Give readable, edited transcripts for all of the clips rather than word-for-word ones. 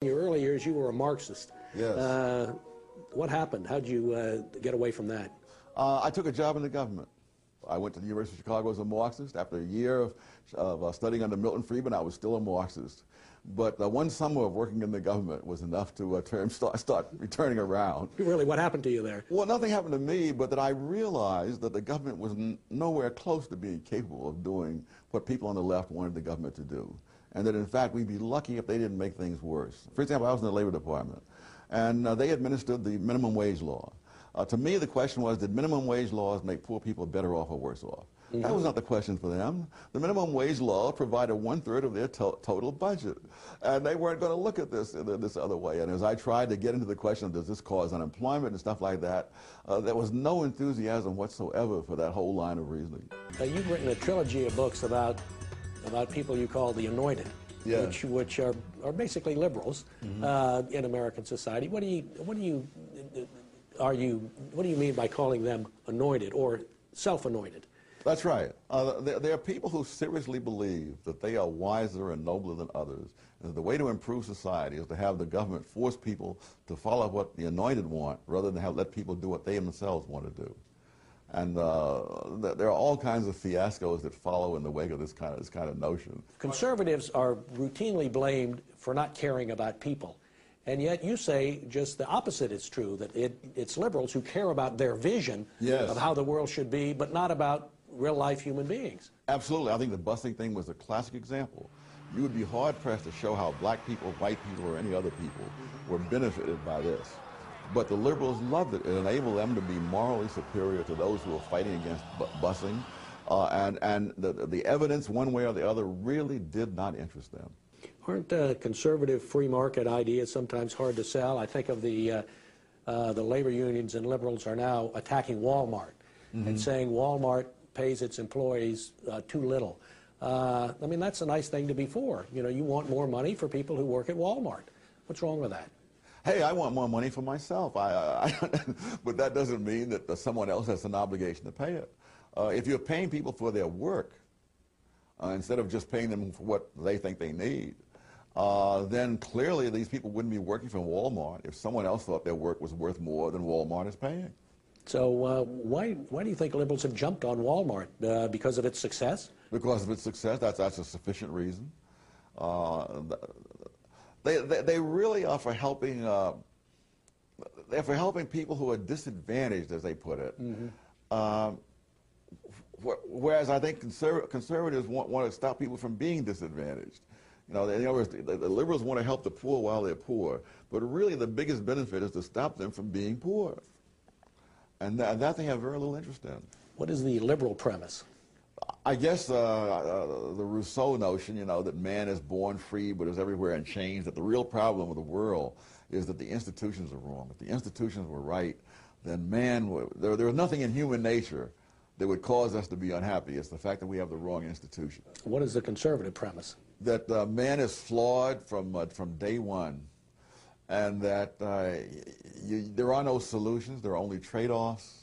In your early years, you were a Marxist. Yes. What happened? How'd you get away from that? I took a job in the government. I went to the University of Chicago as a Marxist. After a year of studying under Milton Friedman, I was still a Marxist. But one summer of working in the government was enough to start returning around. Really, what happened to you there? Well, nothing happened to me, but that I realized that the government was nowhere close to being capable of doing what people on the left wanted the government to do. And that, in fact, we'd be lucky if they didn't make things worse. For example, I was in the Labor Department, and they administered the minimum wage law. To me, the question was, did minimum wage laws make poor people better off or worse off? Mm-hmm. That was not the question for them. The minimum wage law provided 1/3 of their total budget, and they weren't going to look at this other way. And as I tried to get into the question of does this cause unemployment and stuff like that, there was no enthusiasm whatsoever for that whole line of reasoning. You've written a trilogy of books about people you call the anointed, yes, which are basically liberals, mm-hmm, in American society. What do you mean by calling them anointed or self-anointed? That's right. There are people who seriously believe that they are wiser and nobler than others, and that the way to improve society is to have the government force people to follow what the anointed want, rather than let people do what they themselves want to do. And there are all kinds of fiascos that follow in the wake of this kind of notion. Conservatives are routinely blamed for not caring about people. And yet you say just the opposite is true, that it's liberals who care about their vision, yes, of how the world should be, but not about real-life human beings. Absolutely. I think the busing thing was a classic example. You would be hard-pressed to show how black people, white people, or any other people were benefited by this. But the liberals loved it. It enabled them to be morally superior to those who were fighting against busing. And the evidence, one way or the other, really did not interest them. Aren't conservative free market ideas sometimes hard to sell? I think of the labor unions and liberals are now attacking Walmart, mm-hmm, and saying Walmart pays its employees too little. I mean, that's a nice thing to be for. You know, you want more money for people who work at Walmart. What's wrong with that? Hey, I want more money for myself. But that doesn't mean that someone else has an obligation to pay it. If you're paying people for their work, instead of just paying them for what they think they need, then clearly these people wouldn't be working for Walmart if someone else thought their work was worth more than Walmart is paying. So why do you think liberals have jumped on Walmart? Because of its success? Because of its success. That's a sufficient reason. They really are for helping. They're for helping people who are disadvantaged, as they put it. Mm-hmm. Whereas I think conservatives want to stop people from being disadvantaged. You know, in other words, the liberals want to help the poor while they're poor, but really the biggest benefit is to stop them from being poor. And that they have very little interest in. What is the liberal premise? I guess the Rousseau notion, you know, that man is born free but is everywhere in chains, that the real problem of the world is that the institutions are wrong. If the institutions were right, then there was nothing in human nature that would cause us to be unhappy. It's the fact that we have the wrong institution. What is the conservative premise? That man is flawed from day one, and that there are no solutions, there are only trade-offs,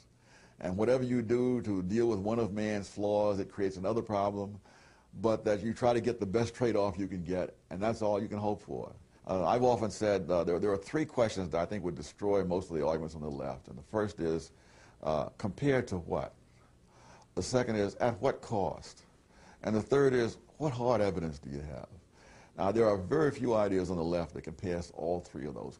and whatever you do to deal with one of man's flaws, it creates another problem, but that you try to get the best trade-off you can get, and that's all you can hope for. I've often said there are three questions that I think would destroy most of the arguments on the left, and the first is, compared to what? The second is, at what cost? And the third is, what hard evidence do you have? Now, there are very few ideas on the left that can pass all three of those